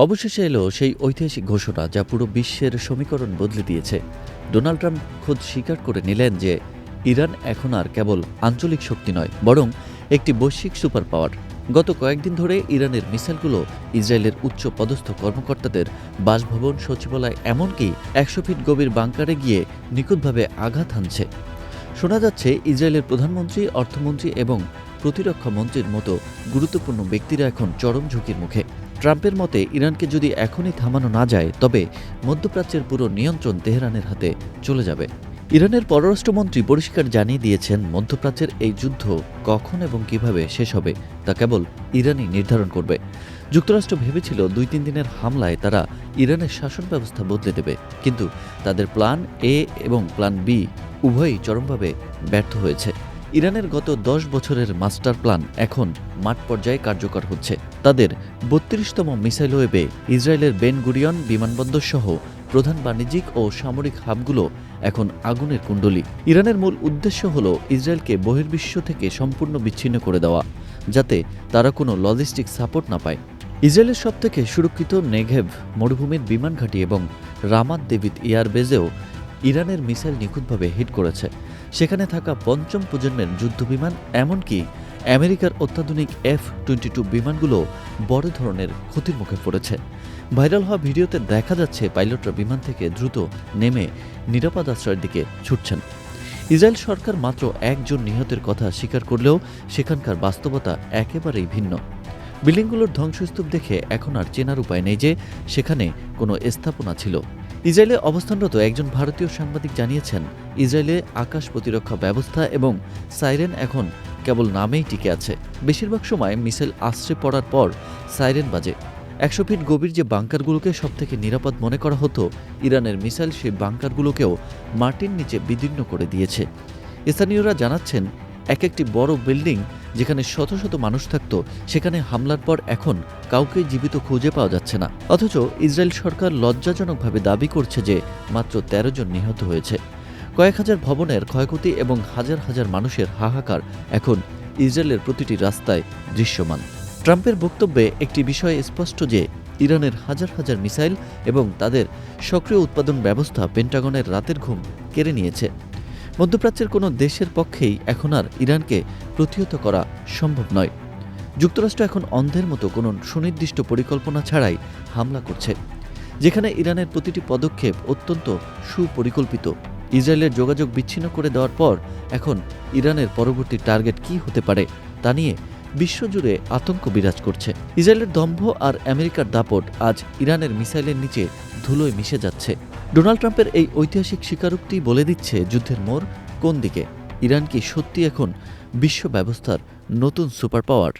অবশেষে এলো সেই ঐতিহাসিক ঘোষণা যা পুরো বিশ্বের সমীকরণ বদলে দিয়েছে। ডোনাল্ড ট্রাম্প খোদ স্বীকার করে নিলেন যে ইরান এখন আর কেবল আঞ্চলিক শক্তি নয়, বরং একটি বৈশ্বিক সুপার পাওয়ার। গত কয়েকদিন ধরে ইরানের মিসাইলগুলো ইসরায়েলের উচ্চ পদস্থ কর্মকর্তাদের বাসভবন, সচিবালয়, এমনকি ১০০ ফিট গভীর বাংকারে গিয়ে নিখুঁতভাবে আঘাত হানছে। শোনা যাচ্ছে ইসরায়েলের প্রধানমন্ত্রী, অর্থমন্ত্রী এবং প্রতিরক্ষা মন্ত্রীর মতো গুরুত্বপূর্ণ ব্যক্তিরা এখন চরম ঝুঁকির মুখে। ট্রাম্পের মতে ইরানকে যদি এখনই থামানো না যায়, তবে মধ্যপ্রাচ্যের পুরো নিয়ন্ত্রণ তেহরানের হাতে চলে যাবে। ইরানের পররাষ্ট্রমন্ত্রী পরিষ্কার জানিয়ে দিয়েছেন, মধ্যপ্রাচ্যের এই যুদ্ধ কখন এবং কিভাবে শেষ হবে তা কেবল ইরানই নির্ধারণ করবে। যুক্তরাষ্ট্র ভেবেছিল ২-৩ দিনের হামলায় তারা ইরানের শাসন ব্যবস্থা বদলে দেবে, কিন্তু তাদের প্ল্যান এ এবং প্ল্যান বি উভয়ই চরমভাবে ব্যর্থ হয়েছে। ইরানের গত ১০ বছরের মাস্টার প্ল্যান এখন মাঠ পর্যায়ে কার্যকর হচ্ছে। তাদের ৩২তম মিসাইল ওয়েবে ইসরায়েলের বেন গুরিয়ন বিমানবন্দর সহ প্রধান বাণিজ্যিক ও সামরিক হাবগুলো এখন আগুনের কুণ্ডলী। ইরানের মূল উদ্দেশ্য হল ইসরায়েলকে বহির্বিশ্ব থেকে সম্পূর্ণ বিচ্ছিন্ন করে দেওয়া, যাতে তারা কোনো লজিস্টিক সাপোর্ট না পায়। ইসরায়েলের সবথেকে সুরক্ষিত নেঘেভ মরুভূমির বিমান ঘাঁটি এবং রামাত দেভিদ এয়ারবেজেও ইরানের মিসাইল নিখুঁতভাবে হিট করেছে। সেখানে থাকা পঞ্চম প্রজন্মের যুদ্ধবিমান, এমনকি আমেরিকার অত্যাধুনিক F-22 বিমানগুলো বড় ধরনের ক্ষতির মুখে পড়েছে। ভাইরাল হওয়া ভিডিওতে দেখা যাচ্ছে পাইলটরা বিমান থেকে দ্রুত নেমে নিরাপদ আশ্রয়ের দিকে ছুটছেন। ইসরায়েল সরকার মাত্র একজন নিহতের কথা স্বীকার করলেও সেখানকার বাস্তবতা একেবারেই ভিন্ন। বিল্ডিংগুলোর ধ্বংসস্তূপ দেখে এখন আর চেনার উপায় নেই যে সেখানে কোনো স্থাপনা ছিল। ইসরায়েলে অবস্থানরত একজন ভারতীয় সাংবাদিক জানিয়েছেন, ইসরায়েলে আকাশ প্রতিরক্ষা ব্যবস্থা এবং সাইরেন এখন কেবল নামেই টিকে আছে। বেশিরভাগ সময় মিসাইল আশ্রে পড়ার পর সাইরেন বাজে। ১০০ ফিট গভীর যে বাংকারগুলোকে সবথেকে নিরাপদ মনে করা হতো, ইরানের মিসাইল সেই বাংকারগুলোকেও মাটির নিচে বিদীর্ণ করে দিয়েছে। স্থানীয়রা জানাচ্ছেন, একটি বড় বিল্ডিং যেখানে শত শত মানুষ থাকত, সেখানে হামলার পর এখন কাউকে জীবিত খুঁজে পাওয়া যাচ্ছে না। অথচ ইসরায়েল সরকার লজ্জাজনকভাবে দাবি করছে যে মাত্র ১৩ জন নিহত হয়েছে। কয়েক হাজার ভবনের ক্ষয়ক্ষতি এবং হাজার হাজার মানুষের হাহাকার এখন ইসরায়েলের প্রতিটি রাস্তায় দৃশ্যমান। ট্রাম্পের বক্তব্যে একটি বিষয় স্পষ্ট যে ইরানের হাজার হাজার মিসাইল এবং তাদের সক্রিয় উৎপাদন ব্যবস্থা পেন্টাগনের রাতের ঘুম কেড়ে নিয়েছে। মধ্যপ্রাচ্যের কোনো দেশের পক্ষেই এখন আর ইরানকে প্রতিহত করা সম্ভব নয়। যুক্তরাষ্ট্র এখন অন্ধের মতো কোনো সুনির্দিষ্ট পরিকল্পনা ছাড়াই হামলা করছে, যেখানে ইরানের প্রতিটি পদক্ষেপ অত্যন্ত সুপরিকল্পিত। ইসরায়েলের যোগাযোগ বিচ্ছিন্ন করে দেওয়ার পর এখন ইরানের পরবর্তী টার্গেট কী হতে পারে তা নিয়ে বিশ্বজুড়ে আতঙ্ক বিরাজ করছে। ইসরায়েলের দম্ভ আর আমেরিকার দাপট আজ ইরানের মিসাইলের নিচে ধুলোয় মিশে যাচ্ছে। ডোনাল্ড ট্রাম্পের এই ঐতিহাসিক স্বীকারোক্তি বলে দিচ্ছে যুদ্ধের মোড় কোন দিকে। ইরান কি সত্যি এখন বিশ্ব ব্যবস্থার নতুন সুপার পাওয়ার?